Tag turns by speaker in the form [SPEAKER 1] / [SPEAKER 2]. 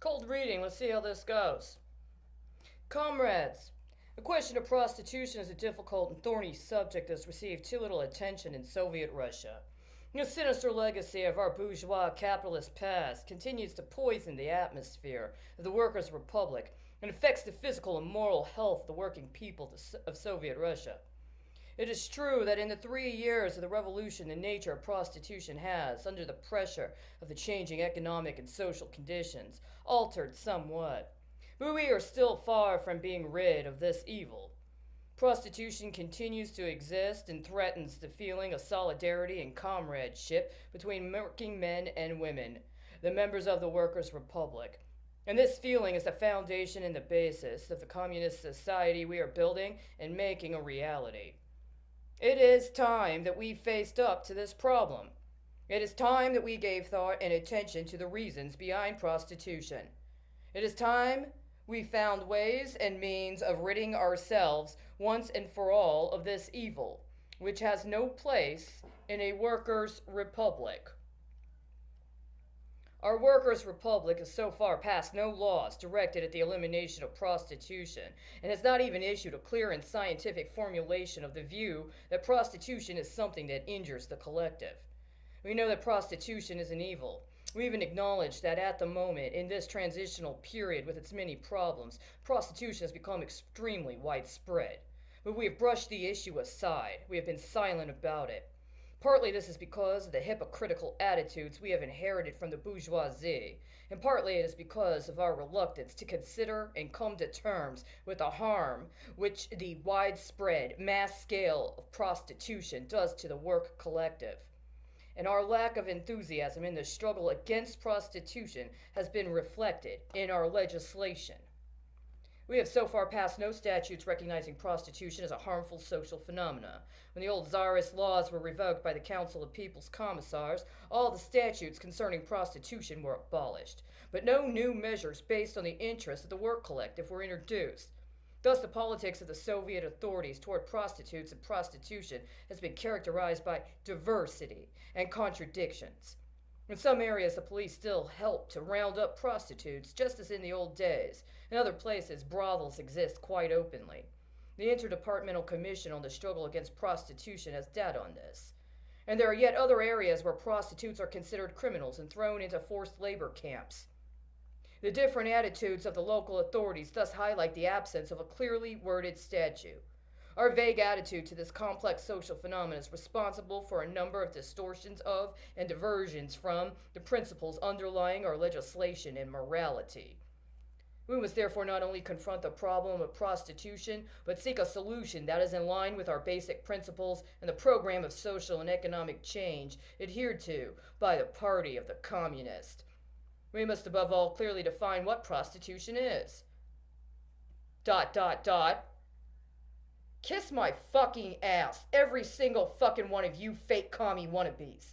[SPEAKER 1] Cold reading, let's see how this goes. Comrades, the question of prostitution is a difficult and thorny subject that has received too little attention in Soviet Russia. The sinister legacy of our bourgeois capitalist past continues to poison the atmosphere of the workers' republic and affects the physical and moral health of the working people of Soviet Russia. It is true that in the 3 years of the revolution, the nature of prostitution has, under the pressure of the changing economic and social conditions, altered somewhat. But we are still far from being rid of this evil. Prostitution continues to exist and threatens the feeling of solidarity and comradeship between working men and women, the members of the Workers' Republic. And this feeling is the foundation and the basis of the communist society we are building and making a reality. It is time that we faced up to this problem. It is time that we gave thought and attention to the reasons behind prostitution. It is time we found ways and means of ridding ourselves once and for all of this evil, which has no place in a workers' republic. Our workers' republic has so far passed no laws directed at the elimination of prostitution and has not even issued a clear and scientific formulation of the view that prostitution is something that injures the collective. We know that prostitution is an evil. We even acknowledge that at the moment, in this transitional period with its many problems, prostitution has become extremely widespread. But we have brushed the issue aside. We have been silent about it. Partly this is because of the hypocritical attitudes we have inherited from the bourgeoisie, and partly it is because of our reluctance to consider and come to terms with the harm which the widespread mass scale of prostitution does to the work collective. And our lack of enthusiasm in the struggle against prostitution has been reflected in our legislation. We have so far passed no statutes recognizing prostitution as a harmful social phenomena. When the old Tsarist laws were revoked by the Council of People's Commissars, all the statutes concerning prostitution were abolished. But no new measures based on the interests of the work collective were introduced. Thus, the politics of the Soviet authorities toward prostitutes and prostitution has been characterized by diversity and contradictions. In some areas, the police still help to round up prostitutes, just as in the old days. In other places, brothels exist quite openly. The Interdepartmental Commission on the Struggle Against Prostitution has data on this. And there are yet other areas where prostitutes are considered criminals and thrown into forced labor camps. The different attitudes of the local authorities thus highlight the absence of a clearly worded statute. Our vague attitude to this complex social phenomenon is responsible for a number of distortions of and diversions from the principles underlying our legislation and morality. We must therefore not only confront the problem of prostitution, but seek a solution that is in line with our basic principles and the program of social and economic change adhered to by the Party of the Communist. We must above all clearly define what prostitution is. ... Kiss my fucking ass, every single fucking one of you fake commie wannabes.